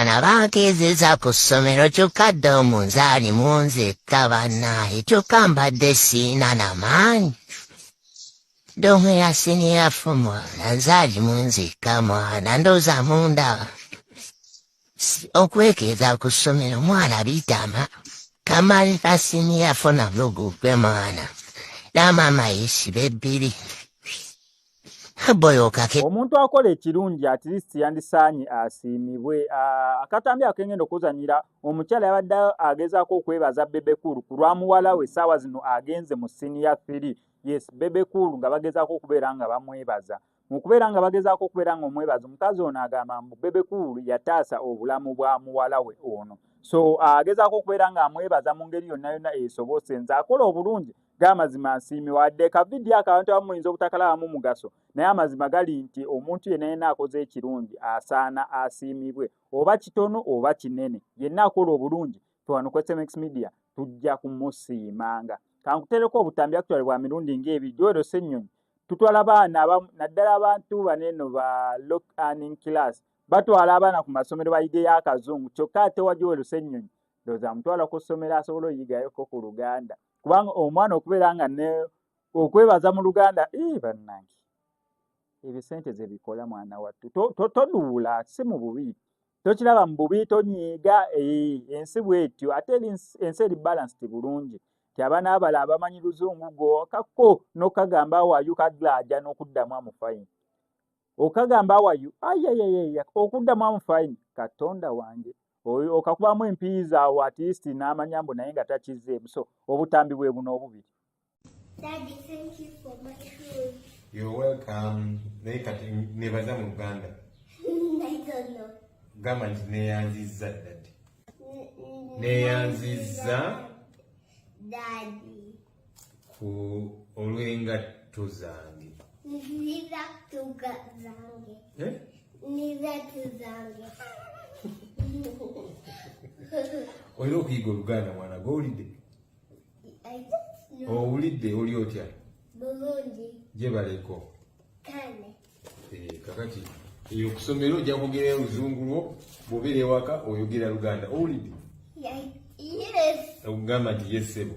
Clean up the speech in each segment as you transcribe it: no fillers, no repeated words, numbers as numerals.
abaana bankeezeza ku ssomero kyokka dda omunzaali munzekka bannaye kyokka mbadde siina n'amaanyi. Domwe ya siniya fu mwana nzaali munzekka mwana ndooza mundaba. Okwekeeza ku ssomero mwana bitama. Kamali ka siniya fu nabwo gugwe mwana. N'amaama yeesiba ebbiri. Omuntu akola ekirungi at least yandisaanye asiimibwe. Akatambi akengenda okuzanyira omukyala yabadde agezaako okwebaza Bebe Cool ku lwa muwala we essaawa zino agenze mu senior 3. Yes, Bebe Cool nga bagezaako okubeera nga bamwebaza. Mu kubeera nga bagezaako okubeera nga omwebaza, omukazi ono agamba mbu Bebe Cool yataasa obulamu bwa muwala we ono. So agezaako okubeera nga amwebaza mu ngeri yonna yonna esobose. Nze akola obulungi g'amazima asiimibwa. Wadde ka vidiyo abantu abamu muyinza obutakalabamu mugaso, naye amazima gali nti omuntu yenna yenna akoze ekirungi asaana asiimibwe, oba kitono oba kinene. Yenna akola obulungi wano ku SMX Media tujja kumusiimanga. Kankutereko obutambi actually bwa mirundi ng'ebiri. Joel Ssennyonyi tutwala abaana naddala abantu baneno ba lock earning class batwala abaana ku masomero bayigeyo akazungu, kyokka ate wa Joel Ssennyonyi ndowooza mutwala ku ssomero asobola oyigayoko ku Luganda, kubanga omwana okubeera nga ne okwebaza mu Luganda bannange ebyo ssente ze bikola mwana wattu. Toduula si mu bubi, tokiraba mu bubi, tonyiiga ensi bw'etyo. Ate ensi eri balanced bulungi ti abaana abala abamanyi luzungu gokako n'okagamba awayu kaglaja n'okuddamu amufayini, okagamba awayu ayayayaya okuddamu amufayini. Katonda wange oyo okakubamu empiiza awo at least n'amanya mbu naye nga takizeemu. So obutambi bwe buno obubiri. Daddy, thank you for my food. You're welcome. Naye kati nebaza mu Uganda. I don't know. Gamba nti neyanzizza daddy. Neyanzizza Daddy. ku olw'engatto zange. Niza tuzange. Niza tuzange. Olina okuyiga Oluganda mwana gw'owulidde? I don't know. Owulidde oli otya? Burundi. Gye baleko. Kane. Kakati eyo ku ssomero ojja kwogera oluzungu lwo, bw'obeera ewaka oyogera Luganda. Owulidde? Yes. Ogamba nti ye ssebo.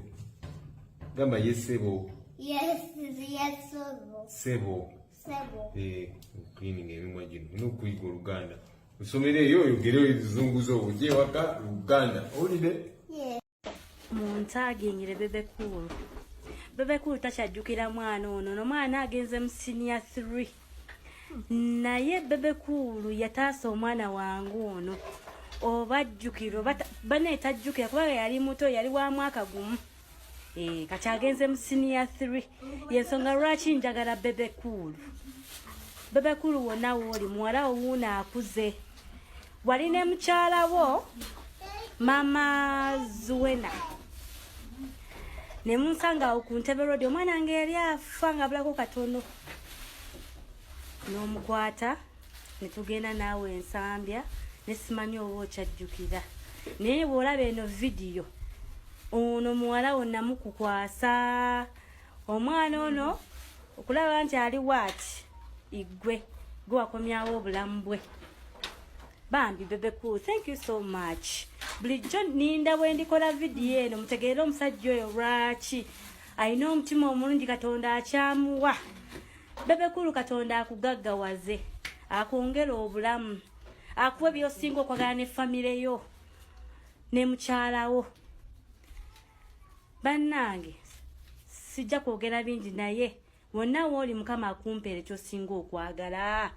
Gamba ye ssebo. Yes, yes, Sebo. Sebo. Cleaning emimwa gino. Olina okuyiga Oluganda. Ku ssomero eyo oyogere oluzungu zo, ojja ewaka Luganda. Owulidde? Yes. Muntagingire Bebe Cool. Bebe Cool takyajjukira mwana ono. N'omwana agenze mu senior 3. Naye Bebe Cool yataasa omwana wangu ono. Oba jjukiro bane tajjukira kubanga yali muto, yali wa mwaka gumu. Kati agenze mu senior 3. Yensonga lwaki njagala Bebe Cool. Bebe Cool wonna wooli muwala owuuna akuze. Wali ne mukyala wo Mama Zuwena. Ne munsanga awo ku Ntebe Road, omwana wange yali afa nga abulako katono. N'omukwata ne tugenda naawe ensambya ne simanyi oba okyajjukira. Naye bw'olaba eno vidiyo ono muwala wo namukukwasa. Omwana ono okulaba nti ali waati igwe gwe wakomyawo obulamu bwe. Bambi Bebe Cool, thank you so much. Bulijjo ninda bwe ndikola vidiyo eno mutegeere omusajja oyo lwaki alina omutima omulungi, Katonda akyamuwa. Bebe Cool Katonda akugaggawaze, akwongera obulamu, akuwe by'osinga okwagala ne famire yo ne mukyalawo. Bannange sijja kwogera bingi, naye wonna wooli Mukama akumpeera ky'osinga okwagala.